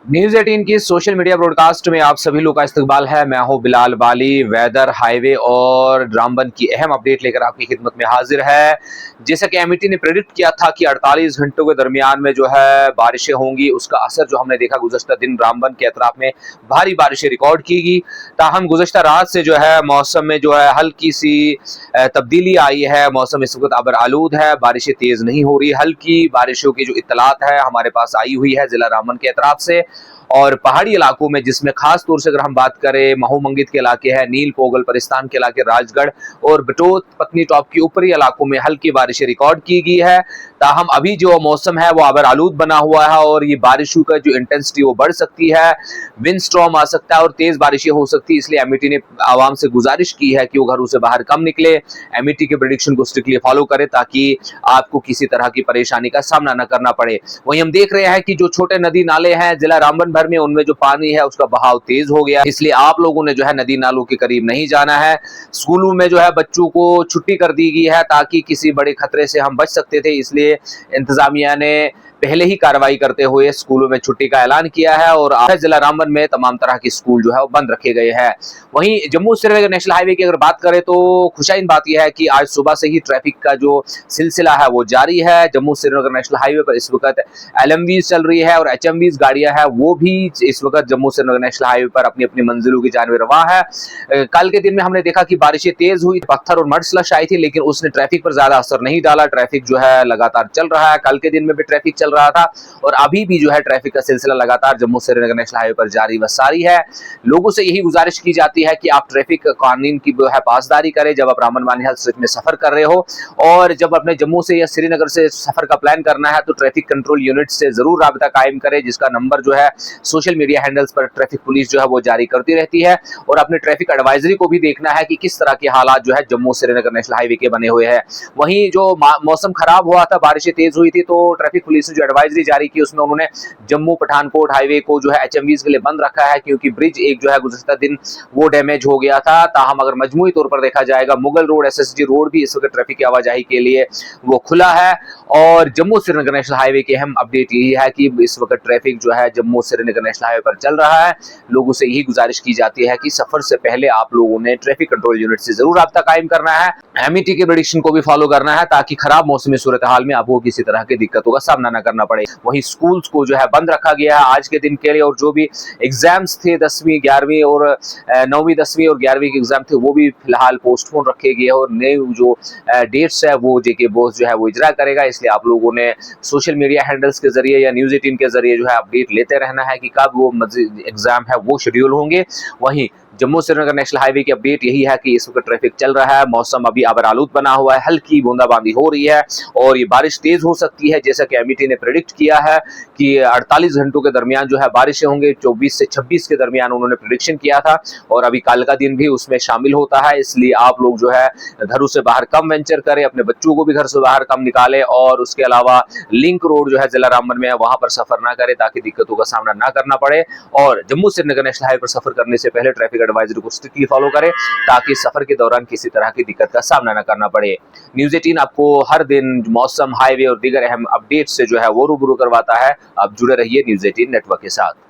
News 18 की social media broadcast में आप सभी लोग का इस्तकबाल है। मैं हूं बिलाल बाली। वेदर, हाईवे और रामबन की अहम अपडेट लेकर आपकी खिदमत में हाजिर है। जैसा कि एमईटी ने प्रेडिक्ट किया था कि 48 घंटों के दरमियान में जो है बारिशें होंगी, उसका असर जो हमने देखा गुज़श्ता दिन रामबन के अतराफ में भारी बारिशें रिकॉर्ड की गई। ताहम गुज़श्ता रात से जो है मौसम में जो है हल्की सी तब्दीली आई है। मौसम इस वक्त अबर आलूद है, बारिशें तेज नहीं हो रही। हल्की बारिशों की जो इत्तलात है हमारे पास आई हुई है जिला रामबन के अतराफ से। और पहाड़ी इलाकों में, जिसमें खास तौर से अगर हम बात करें, महू मंगित के इलाके हैं, नील पोगल परिस्तान के इलाके, राजगढ़ और बटोत पत्नी टॉप की ऊपरी इलाकों में हल्की बारिशें रिकॉर्ड की गई है। ताहम अभी जो मौसम है वो आबर आलूद बना हुआ है और ये बारिशों का जो इंटेंसिटी वो बढ़ सकती है। विंड स्टॉर्म आ सकता है और तेज बारिशें हो सकती है। इसलिए एमईटी ने आवाम से गुजारिश की है कि वो घरों से बाहर कम निकले, एमईटी के प्रेडिक्शन को स्ट्रिक्टली फॉलो करें ताकि आपको किसी तरह की परेशानी का सामना न करना पड़े। वहीं हम देख रहे हैं कि जो छोटे नदी नाले हैं जिला रामबन भर में, उनमें जो पानी है उसका बहाव तेज हो गया, इसलिए आप लोगों ने जो है नदी नालों के करीब नहीं जाना है। स्कूलों में जो है बच्चों को छुट्टी कर दी गई है ताकि किसी बड़े खतरे से हम बच सकते थे। इसलिए इंतजामिया ने पहले ही कार्रवाई करते हुए स्कूलों में छुट्टी का ऐलान किया है और जिला रामबन में तमाम तरह के स्कूल जो है वो बंद रखे गए हैं। वहीं जम्मू श्रीनगर नेशनल हाईवे की अगर बात करें तो खुशाइन बात यह है कि आज सुबह से ही ट्रैफिक का जो सिलसिला है वो जारी है। जम्मू श्रीनगर नेशनल हाईवे पर इस वक्त एलएमवीज चल रही है और एचएमवीज गाड़ियां हैं, वो भी इस वक्त जम्मू श्रीनगर नेशनल हाईवे पर अपनी अपनी मंजिलों की जानिब रवां है। कल के दिन में हमने देखा कि बारिशें तेज हुई, पत्थर और मड स्लश आई थी, लेकिन उसने ट्रैफिक पर ज्यादा असर नहीं डाला। ट्रैफिक जो है लगातार चल रहा है। कल के दिन में भी ट्रैफिक चल रहा था और अभी भी जो है ट्रैफिक का सिलसिला लगातार जम्मू श्रीनगर नेशनल हाईवे पर जारी व सारी है। लोगों से यही गुजारिश की जाती है कि आप ट्रैफिक कानून की जो है पासदारी करें जब आप रामबन बानिहाल स्ट्रीट में सफर कर रहे हो, और जब अपने जम्मू से या श्रीनगर से सफर का प्लान करना है तो ट्रैफिक कंट्रोल यूनिट से जरूर राबता कायम करें, जिसका नंबर जो है सोशल मीडिया हैंडल्स पर ट्रैफिक पुलिस जो है वो जारी करती रहती है। और अपने ट्रैफिक एडवाइजरी को भी देखना है कि किस तरह के हालात जो है जम्मू श्रीनगर नेशनल हाईवे के बने हुए हैं। वहीं जो मौसम खराब हुआ था, बारिशें तेज हुई थी, तो ट्रैफिक पुलिस ने जो एडवाइजरी जारी की उसमें उन्होंने जम्मू पठानकोट हाईवे को जो है एचएमवीज के लिए बंद रखा है, क्योंकि ब्रिज एक जो है गुज़श्ता दिन वो डैमेज हो गया था। ताहम अगर मजमूई तौर पर देखा जाएगा, मुगल रोड, एसएसजी रोड भी इस वक्त ट्रैफिक की आवाजाही के लिए वो खुला है। और जम्मू श्रीनगर नेशनल हाईवे की अहम अपडेट यही है कि इस वक्त ट्रैफिक जो है जम्मू श्रीनगर नेशनल हाईवे पर चल रहा है। लोगों से यही गुजारिश की जाती है कि सफर से पहले आप लोगों ने ट्रैफिक कंट्रोल यूनिट से जरूर राब्ता कायम करना है, एमईटी के प्रेडिक्शन को भी फॉलो करना है ताकि खराब मौसमी सूरत हाल में आपको किसी तरह की दिक्कतों का सामना न करना पड़े। वहीं स्कूल्स को जो है बंद रखा गया है आज के दिन के लिए, और जो भी एग्जाम्स थे 10वीं 11वीं और 9वीं 10वीं और 11वीं के एग्जाम थे वो भी फिलहाल पोस्टपोन रखे गए और नए जो डेट्स है वो जेके बोस जो है वो इजरा करेगा। इसलिए आप लोगों ने सोशल मीडिया हैंडल्स के जरिए या न्यूज 18 के जरिए जो है अपडेट लेते रहना है कि कब वो एग्जाम है वो शेड्यूल होंगे। वहीं जम्मू श्रीनगर नेशनल हाईवे की अपडेट यही है कि इस वक्त ट्रैफिक चल रहा है, मौसम अभी आबर आलूद बना हुआ है, हल्की बूंदाबांदी हो रही है और ये बारिश तेज हो सकती है। जैसा कि एमईटी ने प्रेडिक्ट किया है कि 48 घंटों के दरमियान जो है बारिशें होंगे, 24 से 26 के दरमियान उन्होंने प्रेडिक्शन किया था और अभी कल का दिन भी उसमें शामिल होता है। इसलिए आप लोग जो है घरों से बाहर कम वेंचर करें, अपने बच्चों को भी घर से बाहर कम निकालें और उसके अलावा लिंक रोड जो है जिला रामबन में है वहां पर सफर ना करें ताकि दिक्कतों का सामना ना करना पड़े। और जम्मू श्रीनगर नेशनल हाईवे पर सफर करने से पहले ट्रैफिक एडवाइजरी को स्ट्रिक्टली फॉलो करें ताकि सफर के दौरान किसी तरह की दिक्कत का सामना न करना पड़े। न्यूज 18 आपको हर दिन मौसम, हाईवे और दीगर अहम अपडेट से जो है वो रूबरू करवाता है। आप जुड़े रहिए न्यूज 18 नेटवर्क के साथ।